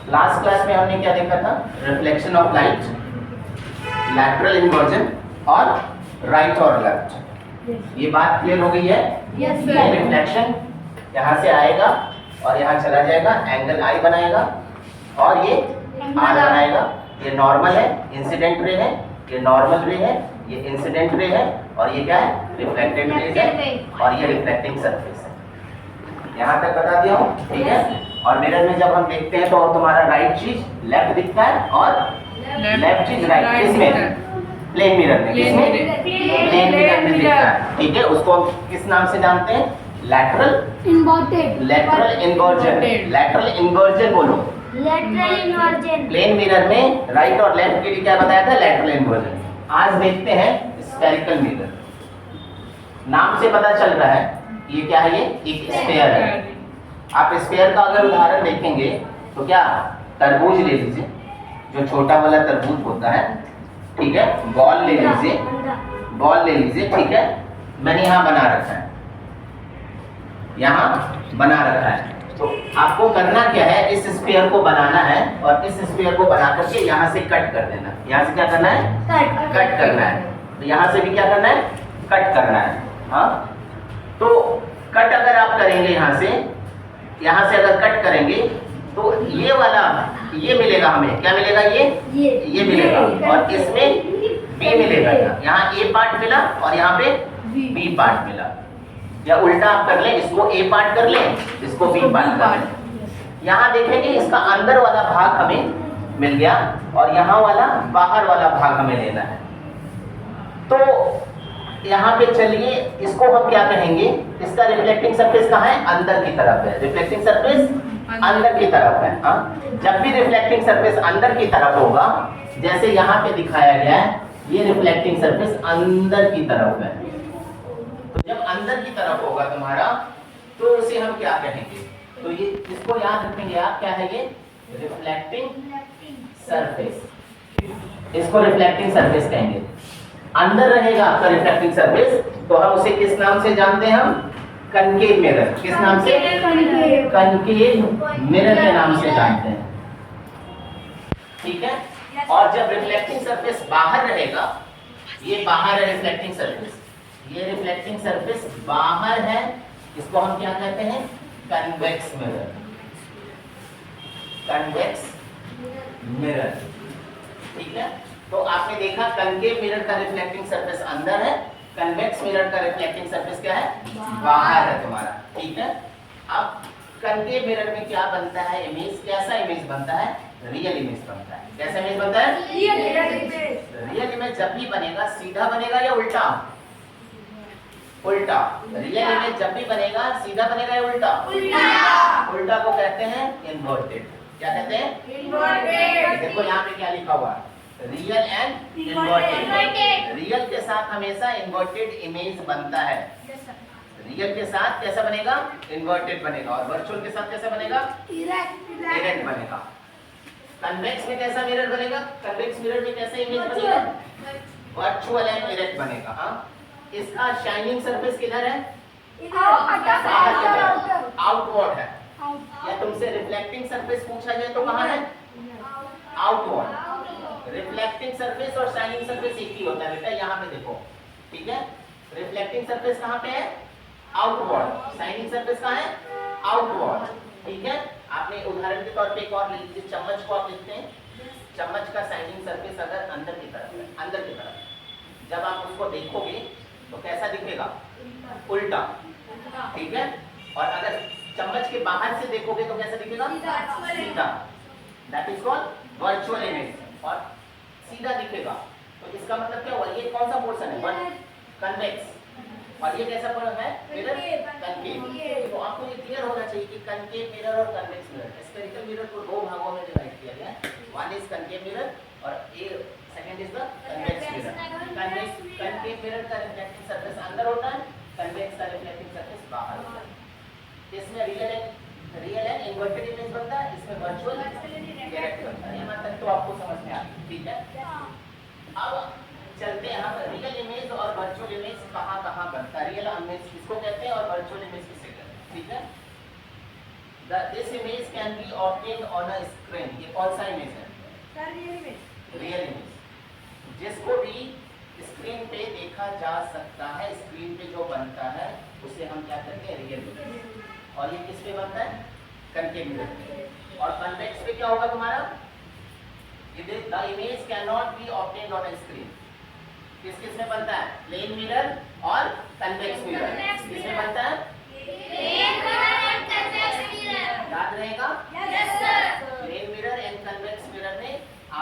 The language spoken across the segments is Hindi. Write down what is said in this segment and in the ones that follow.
लास्ट क्लास में हमने क्या देखा था? Reflection of light, lateral inversion और राइट और लेफ्ट। ये बात क्लियर हो गई है? यस ये रिफ्लेक्शन यहाँ से आएगा और यहाँ चला जाएगा, एंगल आई बनाएगा और ये आर बनाएगा। ये नॉर्मल है, इंसिडेंट रे है, ये नॉर्मल रे है, ये इंसिडेंट रे है और ये क्या है? रिफ्लेक्टेड रे है और ये रिफ्लेक्टिंग सरफेस है। यहाँ तक बता दिया हूँ, ठीक है? और मिरर में जब हम देखते हैं तो तुम्हारा राइट चीज लेफ्ट दिखता है और लेफ्ट चीज राइट। किसमें? प्लेन मिरर में। किसमें? प्लेन मिरर में दिखता है, ठीक है? उसको हम किस नाम से जानते हैं? Lateral inverted, lateral inversion. Lateral inversion बोलो। Lateral inversion. प्लेन मिरर में राइट और लेफ्ट के लिए क्या बताया था? Lateral inversion. आज देखते हैं स्फेरिकल मिरर। नाम से पता चल रहा है ये क्या है? ये एक स्फेयर है। आप स्फेयर का अगर उदाहरण देखेंगे तो क्या? तरबूज ले लीजिए, जो छोटा वाला तरबूज होता है, ठीक है? बॉल ले लीजिए, बॉल ले लीजिए, ठीक है? मैंने यहाँ बना रखा है, यहाँ बना रखा है। तो आपको करना क्या है? इस स्फीयर को बनाना है और इस स्फीयर को बना करके यहाँ से कट कर देना। यहाँ से क्या करना है? कट करना है। तो यहाँ से भी क्या करना है? कट करना है। हाँ, तो कट अगर आप करेंगे यहाँ से अगर कट करेंगे तो ये वाला ये मिलेगा हमें। क्या मिलेगा? ये मिलेगा और इसमें बी मिलेगा। यहाँ ए पार्ट मिला और यहाँ पे बी पार्ट मिला। या उल्टा आप कर लें, इसको ए पार्ट कर लें, इसको बी पार्ट कर लें। यहाँ देखेंगे इसका अंदर वाला भाग हमें मिल गया और यहाँ वाला बाहर वाला भाग हमें लेना है। तो यहाँ पे चलिए, इसको हम क्या कहेंगे? इसका रिफ्लेक्टिंग सरफेस कहाँ है? अंदर की तरफ है। रिफ्लेक्टिंग सरफेस अंदर की तरफ है। हाँ, जब भी रिफ्लेक्टिंग सरफेस अंदर की तरफ होगा, जैसे यहाँ पे दिखाया गया है, ये रिफ्लेक्टिंग सरफेस अंदर की तरफ है। तो जब अंदर की तरफ होगा तुम्हारा, तो उसे हम क्या कहेंगे? तो ये इसको याद रखेंगे आप, क्या है ये? Reflecting surface. इसको रिफ्लेक्टिंग सरफेस कहेंगे। अंदर रहेगा आपका रिफ्लेक्टिंग सरफेस, तो हम उसे किस नाम से जानते हैं? हम कनकेव मिरर। किस नाम से? कनकेव मिरर के नाम से जानते हैं, ठीक है? और जब रिफ्लेक्टिंग सरफेस बाहर रहेगा, ये बाहर है रिफ्लेक्टिंग सरफेस, ये रिफ्लेक्टिंग सरफेस बाहर है, इसको हम क्या कहते हैं? Convex mirror. कन्वेक्स मिरर, ठीक है? तो आपने देखा कनकेव मिरर का रिफ्लेक्टिंग सरफेस अंदर है, कन्वेक्स मिरर का रिफ्लेक्टिंग सरफेस क्या है? बाहर है तुम्हारा, ठीक है? अब कनकेव मिरर में क्या बनता है? इमेज। कैसा इमेज बनता है? रियल इमेज बनता है। कैसा इमेज बनता है? रियल इमेज जब भी बनेगा, सीधा बनेगा या उल्टा? उल्टा। रियल इमेज जब भी बनेगा, सीधा बनेगा या उल्टा? उल्टा को कहते हैं इन्वर्टेड। क्या कहते हैं? इन्वर्टेड। देखो यहाँ पे क्या लिखा हुआ है? Real and inverted. रियल के साथ हमेशा इन्वर्टेड इमेज बनता है। रियल के साथ कैसा बनेगा? इन्वर्टेड बनेगा। और वर्चुअल के साथ कैसा बनेगा? इरेक्ट बनेगा। कन्वेक्स में कैसा मिरर बनेगा? कन्वेक्स मिरर में कैसा इमेज बनेगा? वर्चुअल एंड इरेक्ट बनेगा। हाँ, इसका शाइनिंग सरफेस किधर है? आउटवर्ड है। या तुमसे रिफ्लेक्टिंग सरफेस पूछा जाए तो कहाँ है? आउटवर्ड। रिफ्लेक्टिंग सरफेस और शाइनिंग सरफेस एक ही होता है बेटा। यहाँ पे देखो, ठीक है? रिफ्लेक्टिंग सरफेस कहाँ पे है? आउटवर्ड। शाइनिंग सरफेस कहाँ है? आउटवर्ड, ठीक है? आपने उदाहरण के तौर पे एक और ले लीजिए, चम्मच को आप लिखते हैं। चम्मच का शाइनिंग सरफेस अगर अंदर की तरफ है, अंदर की तरफ, जब आप उसको देखोगे तो कैसा दिखेगा? उल्टा, ठीक है? और अगर चम्मच के बाहर से देखोगे तो कैसा दिखेगा? सीधा। That is called virtual image. और सीधा दिखेगा तो इसका मतलब क्या हुआ? ये कौन सा पोर्शन है? कन्वेक्स। और ये कैसा पोर्शन है? Mirror concave. तो आपको ये क्लियर होना चाहिए कि कनकेव मिरर और कन्वेक्स मिरर, स्फेरिकल मिरर को दो भागों में डिवाइड किया गया है। वन इज कनकेव मिरर और second is the convex mirror. Concave mirror का रिफ्लेक्टिंग सरफेस अंदर होता है, कन्वेक्स का रिफ्लेक्टिंग सरफेस बाहर होता है। इसमें रियल एंड इन्वर्टेड इमेज बनता है, इसमें वर्चुअल डायरेक्ट बनता है। यहाँ तक तो आपको समझ में आ गया, ठीक है? अब चलते हैं हम रियल इमेज और वर्चुअल इमेज कहाँ कहाँ बनता है। रियल इमेज किसको कहते हैं और वर्चुअल इमेज किसे कहते हैं, ठीक है? This image can be obtained on a screen. ये कौन सा इमेज है? रियल इमेज, जिसको भी स्क्रीन पे देखा जा सकता है, स्क्रीन पे जो बनता है उसे हम क्या कहते हैं? Real image. और ये किस पे बनता है? कनकेव मिरर पे। और कन्वेक्स पे क्या होगा तुम्हारा? The image can not be obtained on a screen. किस किस में बनता है? प्लेन मिरर और कन्वेक्स मिरर। किसमें बनता है? याद रहेगा? Plane mirror and convex mirror में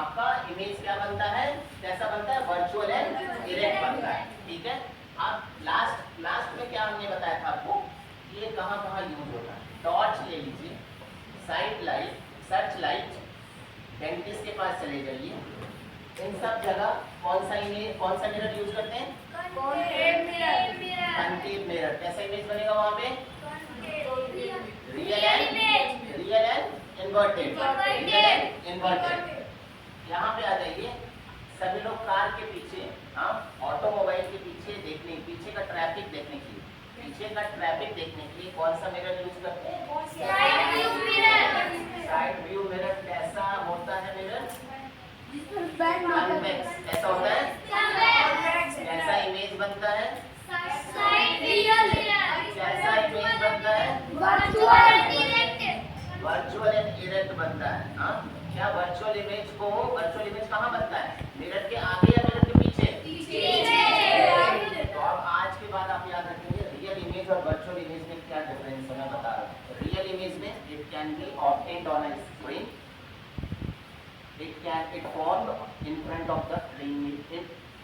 आपका इमेज क्या बनता है? कैसा बनता है? वर्चुअल एंड इरेक्ट बनता है। ठीक है। अब लास्ट में क्या हमने बताया था आपको? ये कहाँ यूज होता है? टॉर्च ले लीजिए, side light, search light, dentist के पास चले जाइए, इन सब जगह कौन सा मिरर यूज करते हैं? Concave mirror. कैसा इमेज बनेगा वहां पे? Real and inverted. यहाँ पे आ जाइए, सभी लोग कार के पीछे, हाँ, ऑटोमोबाइल के पीछे देखने, पीछे का ट्रैफिक देखने के लिए कौन सा मिरर यूज करते हैं? Side view mirror. कैसा होता है मिरर? कन्वेक्स। ऐसा होता है? कैसा इमेज बनता है? कैसा इमेज बनता है? वर्चुअल एंड इरेक्ट बनता है। हाँ, क्या वर्चुअल इमेज कहाँ बनता है? मिरर के आगे या मिरर के पीछे? तो अब आज के बाद आप याद रखेंगे रियल इमेज और वर्चुअल इमेज में क्या डिफरेंस है, मैं बता रहा हूँ। रियल इमेज में it can be obtained on a screen,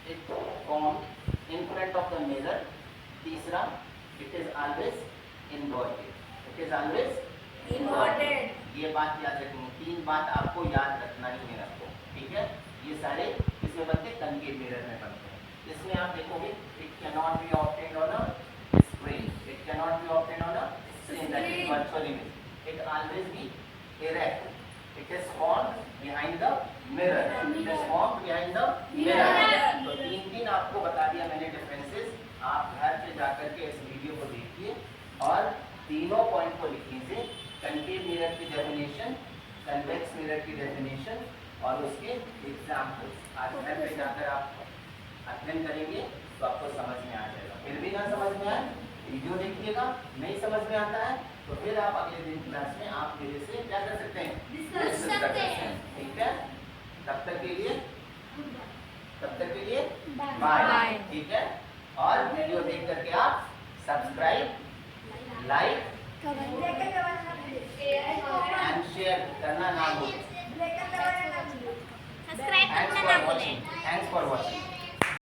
it formed in front of the mirror. तीसरा, it is always inverted. ये बात याद रखनी। 3 बात आपको याद रखना ही है आपको। ठीक है। ये सारे इसमें बनते हैं, कनकेव मिरर में बनते हैं। इसमें आप देखोगे it cannot be obtained on a screen. That is virtual image. It always be erect. It is formed behind the mirror. तो 3 आपको बता दिया मैंने डिफरेंसेस। आप घर पे जाकर के इस वीडियो को देखिए और तीनों पॉइंट को लिखिए। कनकेव मिरर की डेफिनेशन, कन्वेक्स मिरर की डेफिनेशन और उसके एग्जाम्पल्स। आज घर पे जाकर आप अध्ययन करेंगे तो आपको समझ में आ जाएगा। फिर भी ना समझ में आए, वीडियो देखिएगा। नहीं समझ में आता है तो फिर आप अगले दिन क्लास में आप मेरे से क्या कर सकते हैं? डिस्कस कर सकते हैं। ठीक है। तब तक के लिए बाय। ठीक है। और वीडियो देख करके आप सब्सक्राइब, लाइक एंड शेयर करना ना भूलें। Thanks for watching.